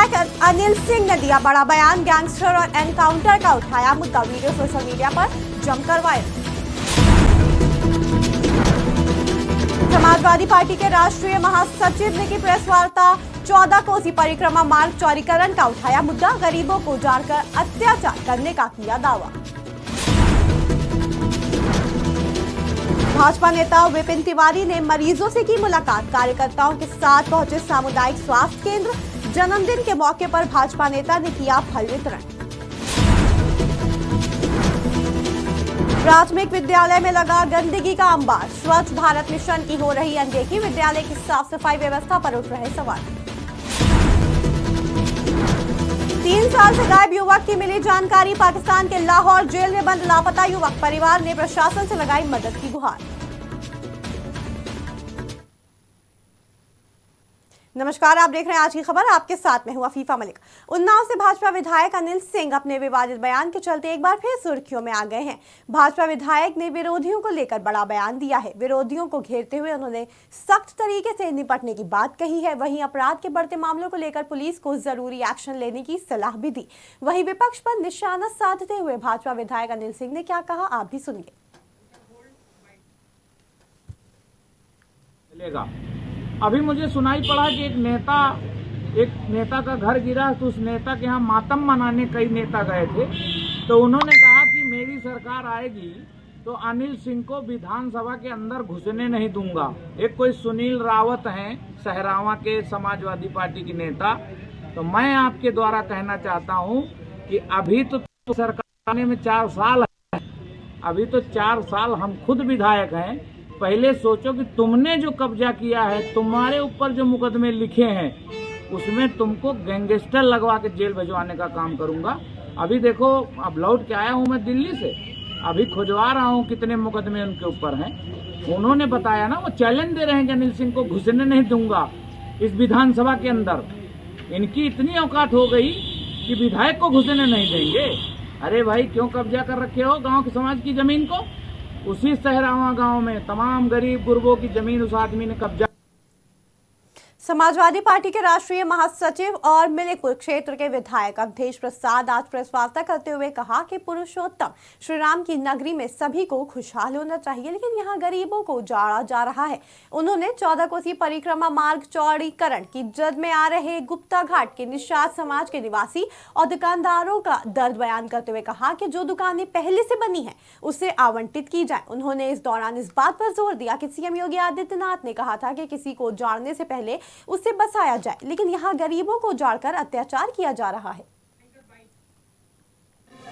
विधायक अनिल सिंह ने दिया बड़ा बयान, गैंगस्टर और एनकाउंटर का उठाया मुद्दा, वीडियो सोशल मीडिया पर जमकर वायरल। समाजवादी पार्टी के राष्ट्रीय महासचिव ने की प्रेस वार्ता, 14 कोसी परिक्रमा मार्ग चौड़ीकरण का उठाया मुद्दा, गरीबों को उजाड़कर अत्याचार करने का किया दावा। भाजपा नेता विपिन तिवारी ने मरीजों से की मुलाकात, कार्यकर्ताओं के साथ पहुंचे सामुदायिक स्वास्थ्य केंद्र, जन्मदिन के मौके पर भाजपा नेता ने किया फल वितरण। प्राथमिक विद्यालय में लगा गंदगी का अंबार, स्वच्छ भारत मिशन की हो रही अनदेखी, विद्यालय की साफ सफाई व्यवस्था पर उठ रहे सवाल। 3 साल से गायब युवक की मिली जानकारी, पाकिस्तान के लाहौर जेल में बंद लापता युवक, परिवार ने प्रशासन से लगाई मदद की गुहार। नमस्कार, आप देख रहे हैं आज की खबर, आपके साथ में हूं अफीफा मलिक। उन्नाव से भाजपा विधायक अनिल सिंह अपने विवादित बयान के चलते एक बार फिर सुर्खियों में आ गए हैं। भाजपा विधायक ने विरोधियों को लेकर बड़ा बयान दिया है। विरोधियों को घेरते हुए उन्होंने सख्त तरीके से निपटने की बात कही है। वहीं अपराध के बढ़ते मामलों को लेकर पुलिस को जरूरी एक्शन लेने की सलाह भी दी। वहीं विपक्ष पर निशाना साधते हुए भाजपा विधायक अनिल सिंह ने क्या कहा, आप भी सुनिए। अभी मुझे सुनाई पड़ा कि एक नेता का घर गिरा, तो उस नेता के यहाँ मातम मनाने कई नेता गए थे। तो उन्होंने कहा कि मेरी सरकार आएगी तो अनिल सिंह को विधानसभा के अंदर घुसने नहीं दूंगा। एक कोई सुनील रावत हैं सहरावा के समाजवादी पार्टी के नेता। तो मैं आपके द्वारा कहना चाहता हूं कि अभी तो सरकार आने में 4 साल है, अभी तो 4 साल हम खुद विधायक हैं। पहले सोचो कि तुमने जो कब्जा किया है, तुम्हारे ऊपर जो मुकदमे लिखे हैं, उसमें तुमको गैंगस्टर लगवा के जेल भिजवाने का काम करूंगा। अभी देखो, अब लौट के आया हूं मैं दिल्ली से, अभी खुजवा रहा हूं कितने मुकदमे उनके ऊपर हैं। उन्होंने बताया ना, वो चैलेंज दे रहे हैं कि अनिल सिंह को घुसने नहीं दूंगा इस विधानसभा के अंदर। इनकी इतनी औकात हो गई कि विधायक को घुसने नहीं देंगे। अरे भाई, क्यों कब्जा कर रखे हो गाँव के समाज की जमीन को? उसी सहरावा गांव में तमाम गरीब गुरबों की जमीन उस आदमी ने कब्जा। समाजवादी पार्टी के राष्ट्रीय महासचिव और मिलीपुर क्षेत्र के विधायक अवधेश प्रसाद आज प्रेस वार्ता करते हुए कहा कि पुरुषोत्तम श्री राम की नगरी में सभी को खुशहाल होना चाहिए, लेकिन यहाँ गरीबों को उजाड़ा जा रहा है। उन्होंने 14 कोसी परिक्रमा मार्ग चौड़ीकरण की जद में आ रहे गुप्ता घाट के निषाद समाज के निवासी और दुकानदारों का दर्द बयान करते हुए कहा कि जो दुकानें पहले से बनी है उसे आवंटित की जाए। उन्होंने इस दौरान इस बात पर जोर दिया कि सीएम योगी आदित्यनाथ ने कहा था कि किसी को उजाड़ने से पहले उसे बसाया जाए, लेकिन यहाँ गरीबों को उजाड़कर अत्याचार किया जा रहा है।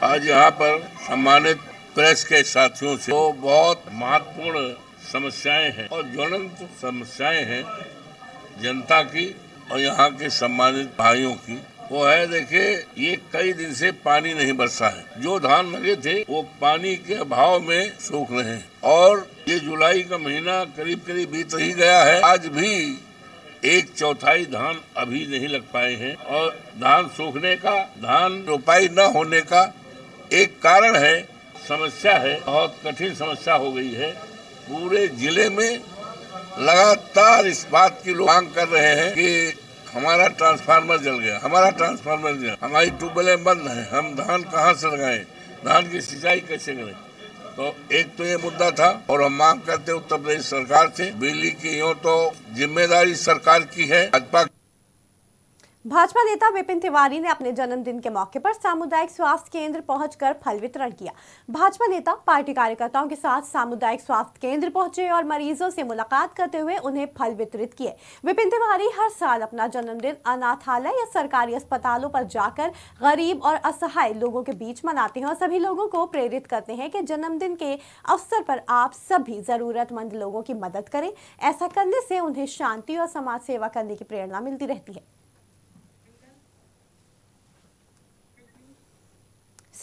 आज यहाँ पर सम्मानित प्रेस के साथियों से तो बहुत महत्वपूर्ण समस्याएं हैं और ज्वलंत समस्याएं हैं जनता की और यहाँ के सम्मानित भाइयों की। वो है, देखिए, ये कई दिन से पानी नहीं बरसा है। जो धान लगे थे वो पानी के अभाव में सूख रहे हैं और ये जुलाई का महीना करीब करीब बीत ही गया है। आज भी 1/4 धान अभी नहीं लग पाए हैं और धान सूखने का, धान रोपाई न होने का एक कारण है, समस्या है, बहुत कठिन समस्या हो गई है। पूरे जिले में लगातार इस बात की लोग मांग कर रहे हैं कि हमारा ट्रांसफार्मर जल गया, हमारा ट्रांसफार्मर जल गया, हमारी ट्यूबवेलें बंद हैं, हम धान कहाँ से लगाएं, धान की सिंचाई कैसे करें। तो एक तो ये मुद्दा था और हम मांग करते उत्तर प्रदेश सरकार से, बिजली की यूं तो जिम्मेदारी सरकार की है। भाजपा नेता विपिन तिवारी ने अपने जन्मदिन के मौके पर सामुदायिक स्वास्थ्य केंद्र पहुंचकर फल वितरण किया। भाजपा नेता पार्टी कार्यकर्ताओं के साथ सामुदायिक स्वास्थ्य केंद्र पहुंचे और मरीजों से मुलाकात करते हुए उन्हें फल वितरित किए। विपिन तिवारी हर साल अपना जन्मदिन अनाथालय या सरकारी अस्पतालों पर जाकर गरीब और असहाय लोगों के बीच मनाते हैं और सभी लोगों को प्रेरित करते हैं कि जन्मदिन के अवसर पर आप सभी जरूरतमंद लोगों की मदद करें। ऐसा करने से उन्हें शांति और समाज सेवा करने की प्रेरणा मिलती रहती है।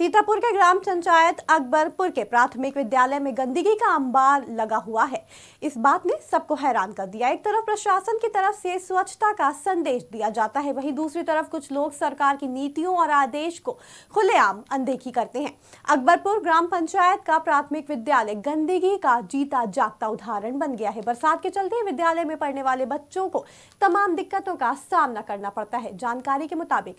सीतापुर के ग्राम पंचायत अकबरपुर के प्राथमिक विद्यालय में गंदगी का अंबार लगा हुआ है। इस बात ने सबको हैरान कर दिया। एक तरफ प्रशासन की तरफ से स्वच्छता का संदेश दिया जाता है, वहीं दूसरी तरफ कुछ लोग सरकार की नीतियों और आदेश को खुलेआम अनदेखी करते हैं। अकबरपुर ग्राम पंचायत का प्राथमिक विद्यालय गंदगी का जीता जागता उदाहरण बन गया है। बरसात के चलते विद्यालय में पढ़ने वाले बच्चों को तमाम दिक्कतों का सामना करना पड़ता है। जानकारी के मुताबिक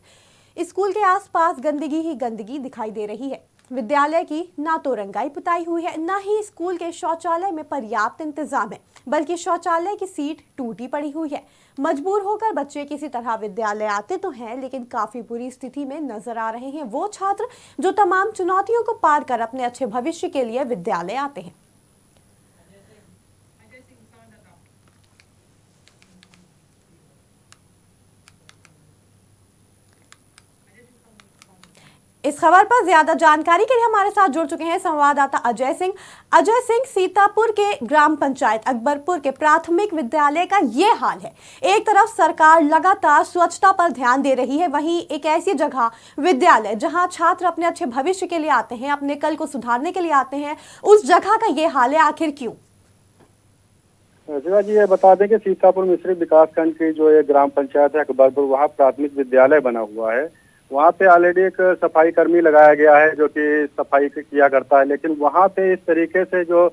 स्कूल के आसपास गंदगी ही गंदगी दिखाई दे रही है। विद्यालय की ना तो रंगाई पुताई हुई है, ना ही स्कूल के शौचालय में पर्याप्त इंतजाम है, बल्कि शौचालय की सीट टूटी पड़ी हुई है। मजबूर होकर बच्चे किसी तरह विद्यालय आते तो हैं, लेकिन काफी बुरी स्थिति में नजर आ रहे हैं वो छात्र जो तमाम चुनौतियों को पार कर अपने अच्छे भविष्य के लिए विद्यालय आते हैं। इस खबर पर ज्यादा जानकारी के लिए हमारे साथ जुड़ चुके हैं संवाददाता अजय सिंह। अजय सिंह, सीतापुर के ग्राम पंचायत अकबरपुर के प्राथमिक विद्यालय का ये हाल है। एक तरफ सरकार लगातार स्वच्छता पर ध्यान दे रही है, वहीं एक ऐसी जगह विद्यालय जहां छात्र अपने अच्छे भविष्य के लिए आते हैं, अपने कल को सुधारने के लिए आते हैं, उस जगह का ये हाल है। आखिर क्यों? जी, ये बता दें कि सीतापुर मिश्रित विकासखंड की जो ये ग्राम पंचायत है अकबरपुर, वहाँ प्राथमिक विद्यालय बना हुआ है। वहाँ पे ऑलरेडी एक सफाई कर्मी लगाया गया है जो कि सफाई किया करता है, लेकिन वहाँ पे इस तरीके से जो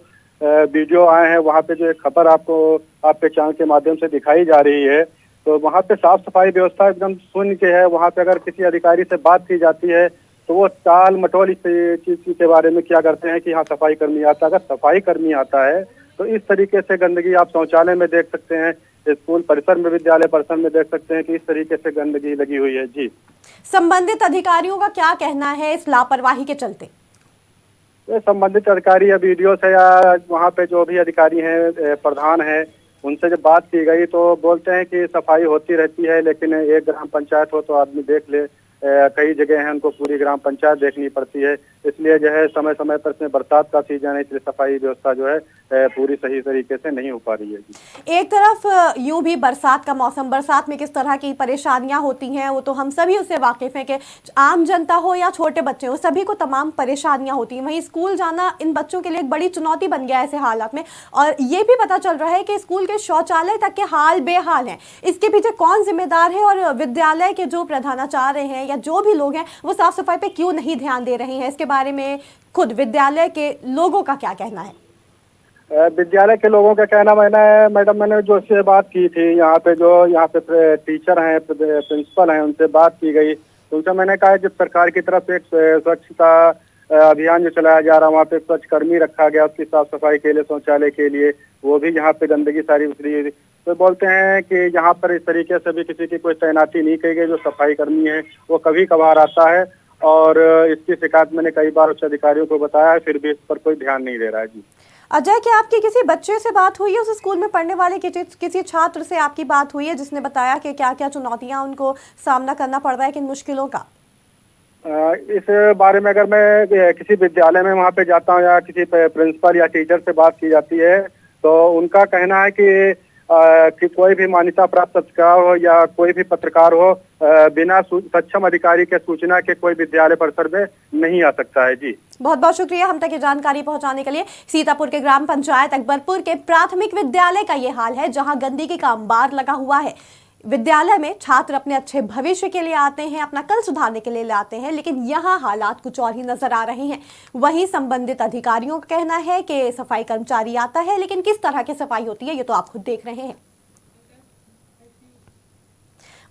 वीडियो आए हैं, वहाँ पे जो एक खबर आपके चैनल के माध्यम से दिखाई जा रही है, तो वहाँ पे साफ सफाई व्यवस्था एकदम शून्य के है। वहाँ पे अगर किसी अधिकारी से बात की जाती है तो वो टाल मटोल इस चीज के बारे में क्या करते हैं कि यहाँ सफाई कर्मी आता है। अगर सफाई कर्मी आता है तो इस तरीके से गंदगी आप शौचालय में देख सकते हैं, स्कूल परिसर में, विद्यालय परिसर में देख सकते हैं कि इस तरीके से गंदगी लगी हुई है। जी, संबंधित अधिकारियों का क्या कहना है इस लापरवाही के चलते? संबंधित अधिकारी या वीडियो से या वहाँ पे जो भी अधिकारी हैं, प्रधान हैं, उनसे जब बात की गई तो बोलते हैं कि सफाई होती रहती है, लेकिन एक ग्राम पंचायत हो तो आदमी देख ले, कई जगह हैं उनको पूरी ग्राम पंचायत देखनी पड़ती है, इसलिए जो है समय समय पर इसमें बरसात का सीजन है, इसलिए सफाई व्यवस्था जो है पूरी सही तरीके से नहीं हो पा रही है। एक तरफ यूं भी बरसात का मौसम, बरसात में किस तरह की परेशानियां होती हैं वो तो हम सभी उससे वाकिफ हैं कि आम जनता हो या छोटे बच्चे हो, सभी को तमाम परेशानियां होती हैं। वहीं स्कूल जाना इन बच्चों के लिए एक बड़ी चुनौती बन गया है ऐसे हालात में, और ये भी पता चल रहा है कि स्कूल के शौचालय तक के हाल बेहाल हैं। इसके पीछे कौन जिम्मेदार है और विद्यालय के जो प्रधानाचार्य हैं या जो भी लोग हैं वो साफ सफाई पे क्यों नहीं ध्यान दे रहे हैं? इसके बारे में खुद विद्यालय के लोगों का क्या कहना है? विद्यालय के लोगों का कहना मैंने जो से बात की थी, यहाँ पे टीचर हैं, प्रिंसिपल हैं, उनसे बात की गई तो उनसे मैंने कहा जब सरकार की तरफ से एक स्वच्छता अभियान जो चलाया जा रहा है, वहाँ पे स्वच्छ कर्मी रखा गया उसकी साफ सफाई के लिए, शौचालय के लिए, वो भी यहाँ पे गंदगी सारी उतरी, तो बोलते हैं कि यहाँ पर इस तरीके से भी किसी की कोई तैनाती नहीं की गई। जो सफाई कर्मी है वो कभी कभार आता है और इसकी शिकायत मैंने कई बार उच्च अधिकारियों को बताया है, फिर भी इस पर कोई ध्यान नहीं दे रहा है। जी अजय, क्या आपकी किसी बच्चे से बात हुई है, उस स्कूल में पढ़ने वाले किसी छात्र से आपकी बात हुई है जिसने बताया कि क्या क्या चुनौतियां उनको सामना करना पड़ रहा है, किन मुश्किलों का? इस बारे में अगर मैं किसी विद्यालय में वहाँ पे जाता हूँ या किसी प्रिंसिपल या टीचर से बात की जाती है तो उनका कहना है कि कोई भी मान्यता प्राप्त पत्रकार हो या कोई भी पत्रकार हो, बिना सक्षम अधिकारी के सूचना के कोई विद्यालय परिसर में नहीं आ सकता है। जी, बहुत बहुत शुक्रिया हम तक ये जानकारी पहुंचाने के लिए। सीतापुर के ग्राम पंचायत अकबरपुर के प्राथमिक विद्यालय का ये हाल है, जहां गंदगी का अंबार लगा हुआ है। विद्यालय में छात्र अपने अच्छे भविष्य के लिए आते हैं, अपना कल सुधारने के लिए आते हैं, लेकिन यहाँ हालात कुछ और ही नजर आ रहे हैं। वहीं संबंधित अधिकारियों का कहना है कि सफाई कर्मचारी आता है, लेकिन किस तरह की सफाई होती है ये तो आप खुद देख रहे हैं।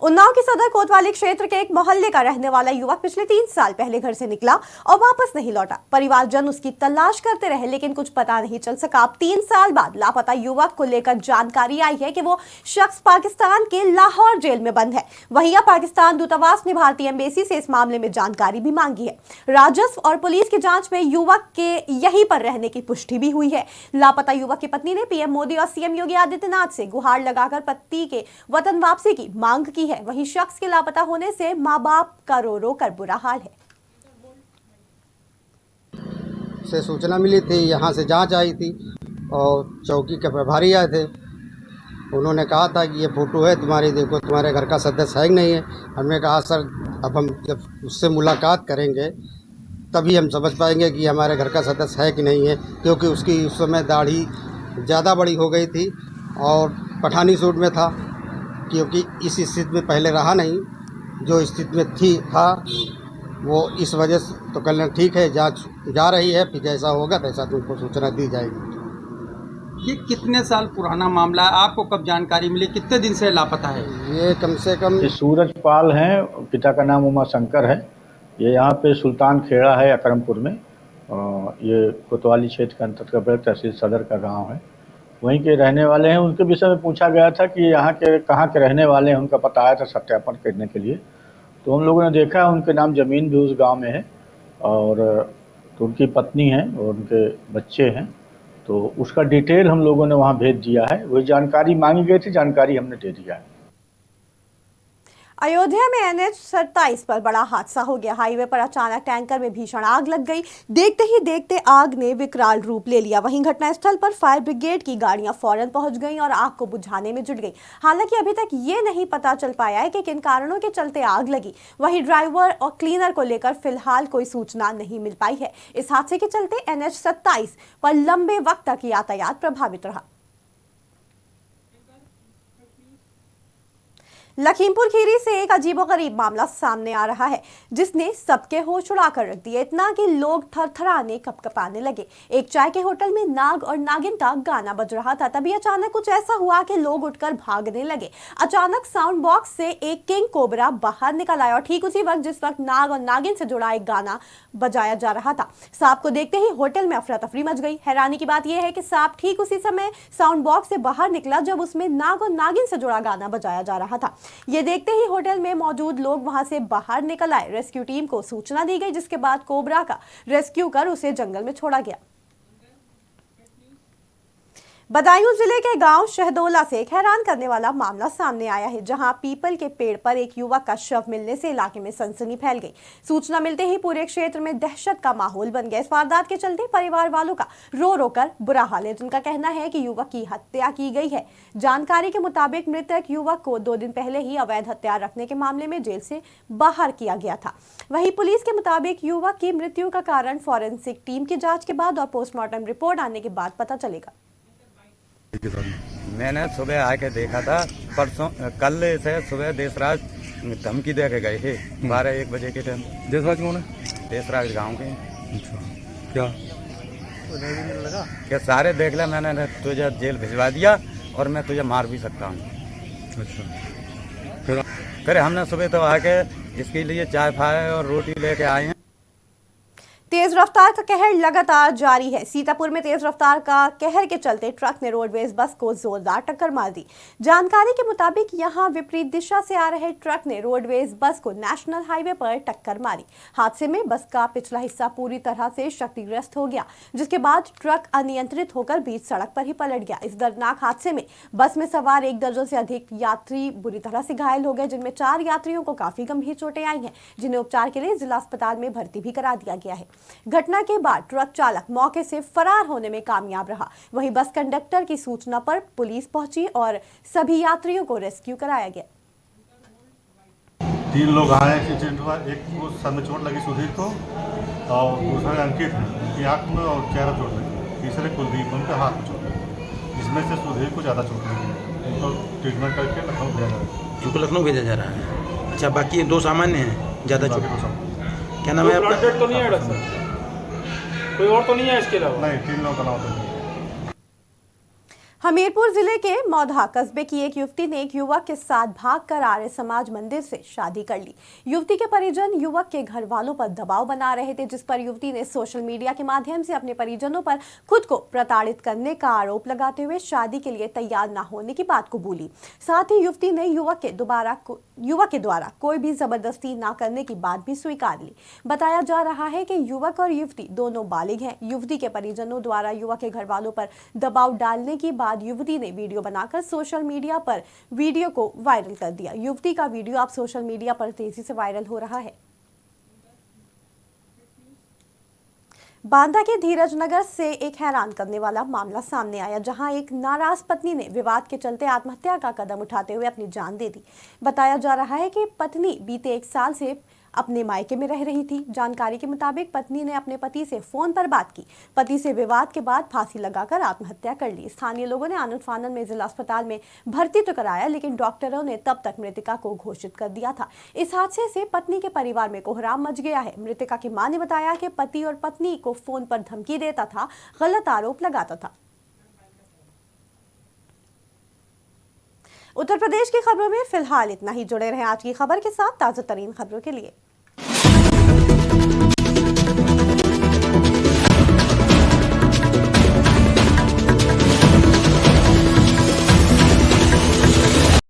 उन्नाव के सदर कोतवाली क्षेत्र के एक मोहल्ले का रहने वाला युवक पिछले 3 साल पहले घर से निकला और वापस नहीं लौटा। परिवारजन उसकी तलाश करते रहे, लेकिन कुछ पता नहीं चल सका। अब 3 साल बाद लापता युवक को लेकर जानकारी आई है कि वो शख्स पाकिस्तान के लाहौर जेल में बंद है। वहीं अब पाकिस्तान दूतावास ने भारतीय एम्बेसी से इस मामले में जानकारी भी मांगी है। राजस्व और पुलिस की जांच में युवक के यहीं पर रहने की पुष्टि भी हुई है। लापता युवक की पत्नी ने पीएम मोदी और सीएम योगी आदित्यनाथ से गुहार लगाकर पति के वतन वापसी की मांग की है। वहीं शख्स के लापता होने से मां बाप का रो रो कर बुरा हाल है। से सूचना मिली थी, यहाँ से जांच आई थी और चौकी के प्रभारी आए थे। उन्होंने कहा था कि ये फ़ोटो है तुम्हारी, देखो तुम्हारे घर का सदस्य है कि नहीं है। हमने कहा सर अब हम जब उससे मुलाकात करेंगे तभी हम समझ पाएंगे कि हमारे घर का सदस्य है कि नहीं है, क्योंकि उसकी उस समय दाढ़ी ज़्यादा बड़ी हो गई थी और पठानी सूट में था, क्योंकि इस स्थिति में पहले रहा नहीं, जो स्थिति में था वो इस वजह से। तो कल ठीक है, जांच जा रही है, फिर जैसा होगा तैसा तुमको सूचना दी जाएगी। ये कितने साल पुराना मामला है? आपको कब जानकारी मिली? कितने दिन से लापता है? ये कम से कम ये सूरज पाल हैं, पिता का नाम उमा शंकर है। ये यहाँ पे सुल्तान खेड़ा है अकरमपुर में। ये कोतवाली क्षेत्र के अंतर्गत तहसील सदर का गांव है, वहीं के रहने वाले हैं। उनके विषय में पूछा गया था कि यहाँ के कहाँ के रहने वाले हैं, उनका पता आया था सत्यापन करने के लिए। तो हम लोगों ने देखा उनके नाम ज़मीन भी उस गांव में है और तो उनकी पत्नी है और उनके बच्चे हैं। तो उसका डिटेल हम लोगों ने वहाँ भेज दिया है। वही जानकारी मांगी गई थी, जानकारी हमने दे दिया है। अयोध्या में NH 27 पर बड़ा हादसा हो गया। हाईवे पर अचानक टैंकर में भीषण आग लग गई। देखते ही देखते आग ने विकराल रूप ले लिया। वहीं घटनास्थल पर फायर ब्रिगेड की गाड़ियां फौरन पहुंच गईं और आग को बुझाने में जुट गई। हालांकि अभी तक ये नहीं पता चल पाया है कि किन कारणों के चलते आग लगी। वहीं ड्राइवर और क्लीनर को लेकर फिलहाल कोई सूचना नहीं मिल पाई है। इस हादसे के चलते NH 27 पर लंबे वक्त तक यातायात प्रभावित रहा। लखीमपुर खीरी से एक अजीबोगरीब मामला सामने आ रहा है, जिसने सबके होश उड़ाकर रख दिए। इतना कि लोग थरथराने कपकपाने लगे। एक चाय के होटल में नाग और नागिन का गाना बज रहा था, तभी अचानक कुछ ऐसा हुआ कि लोग उठकर भागने लगे। अचानक साउंड बॉक्स से एक किंग कोबरा बाहर निकल आया और ठीक उसी वक्त जिस वक्त नाग और नागिन से जुड़ा एक गाना बजाया जा रहा था। सांप को देखते ही होटल में अफरा तफरी मच गई। हैरानी की बात यह है कि सांप ठीक उसी समय साउंड बॉक्स से बाहर निकला जब उसमें नाग और नागिन से जुड़ा गाना बजाया जा रहा था। ये देखते ही होटल में मौजूद लोग वहां से बाहर निकल आए। रेस्क्यू टीम को सूचना दी गई, जिसके बाद कोबरा का रेस्क्यू कर उसे जंगल में छोड़ा गया। बदायूं जिले के गांव शहदोला से एक हैरान करने वाला मामला सामने आया है, जहां पीपल के पेड़ पर एक युवक का शव मिलने से इलाके में सनसनी फैल गई। सूचना मिलते ही पूरे क्षेत्र में दहशत का माहौल बन गया। इस वारदात के चलते परिवार वालों का रो रो कर बुरा हाल है, जिनका कहना है कि युवक की हत्या की गई है। जानकारी के मुताबिक मृतक युवक को 2 दिन पहले ही अवैध हथियार रखने के मामले में जेल से बाहर किया गया था। वहीं पुलिस के मुताबिक युवक की मृत्यु का कारण फॉरेंसिक टीम की जाँच के बाद और पोस्टमार्टम रिपोर्ट आने के बाद पता चलेगा। मैंने सुबह आके देखा था, परसों कल से सुबह देशराज धमकी दे के गए थे 12-1 बजे के टाइम। देशराज कौन है? देशराज गांव के। अच्छा, क्या लगा कि सारे देख ले, मैंने तुझे जेल भिजवा दिया और मैं तुझे मार भी सकता हूँ। अच्छा, फिर हमने सुबह तो आके इसके लिए चाय फाय और रोटी लेके आए हैं। तेज रफ्तार का कहर लगातार जारी है। सीतापुर में तेज रफ्तार का कहर के चलते ट्रक ने रोडवेज बस को जोरदार टक्कर मार दी। जानकारी के मुताबिक यहां विपरीत दिशा से आ रहे ट्रक ने रोडवेज बस को नेशनल हाईवे पर टक्कर मारी। हादसे में बस का पिछला हिस्सा पूरी तरह से क्षतिग्रस्त हो गया, जिसके बाद ट्रक अनियंत्रित होकर बीच सड़क पर ही पलट गया। इस दर्दनाक हादसे में बस में सवार 1 दर्जन से अधिक यात्री बुरी तरह से घायल हो गए, जिनमें 4 यात्रियों को काफी गंभीर चोटें आई हैं, जिन्हें उपचार के लिए जिला अस्पताल में भर्ती भी करा दिया गया है। घटना के बाद ट्रक चालक मौके से फरार होने में कामयाब रहा। वहीं बस कंडक्टर की सूचना पर पुलिस पहुंची और सभी यात्रियों को रेस्क्यू कराया गया। 3 लोग आए एक्सीडेंट हुआ। एक को सर में चोट लगी सुधीर को, और दूसरे अंकित है, उनकी आँख में और चेहरा चोट लगी। तीसरे कुलदीप, उनके हाथ में चोट लगी। इसमें से सुधीर को ज़्यादा चोट लगी, उनको ट्रीटमेंट करके लखनऊ भेजा जा रहा है। उनको लखनऊ भेजा जा रहा है। अच्छा, बाकी 2 सामान्य हैं, ज़्यादा चोट। क्या नाम है आपका? तो नहीं है सर, कोई और तो नहीं है इसके अलावा? नहीं, 3 लोगों का नाम है। हमीरपुर जिले के मौधा कस्बे की एक युवती ने एक युवक के साथ भागकर आर्य समाज मंदिर से शादी कर ली। युवती के परिजन युवक के घर वालों पर दबाव बना रहे थे, जिस पर युवती ने सोशल मीडिया के माध्यम से अपने परिजनों पर खुद को प्रताड़ित करने का आरोप लगाते हुए शादी के लिए तैयार न होने की बात को बोली। साथ ही युवती ने युवक के द्वारा कोई भी जबरदस्ती न करने की बात भी स्वीकार ली। बताया जा रहा है कि युवक और युवती दोनों बालिग हैं। युवती के परिजनों द्वारा युवक के घर वालों पर दबाव डालने की बाद युवती ने वीडियो बनाकर सोशल मीडिया पर वीडियो को वायरल कर दिया। युवती का वीडियो अब सोशल मीडिया पर तेजी से वायरल हो रहा है। बांदा के धीरज नगर से एक हैरान करने वाला मामला सामने आया, जहां एक नाराज पत्नी ने विवाद के चलते आत्महत्या का कदम उठाते हुए अपनी जान दे दी। बताया जा रहा है कि पत्नी बीते 1 साल से अपने मायके में रह रही थी। जानकारी के मुताबिक पत्नी ने अपने पति से फोन पर बात की। पति से विवाद के बाद फांसी लगाकर आत्महत्या कर ली। स्थानीय लोगों ने आनन फानन में जिला अस्पताल में भर्ती तो कराया, लेकिन डॉक्टरों ने तब तक मृतका को घोषित कर दिया था। इस हादसे से पत्नी के परिवार में कोहराम मच गया है। मृतका की मां ने बताया कि पति और पत्नी को फोन पर धमकी देता था, गलत आरोप लगाता था। उत्तर प्रदेश की खबरों में फिलहाल इतना ही। जुड़े रहें आज की खबर के साथ ताजा तरीन खबरों के लिए।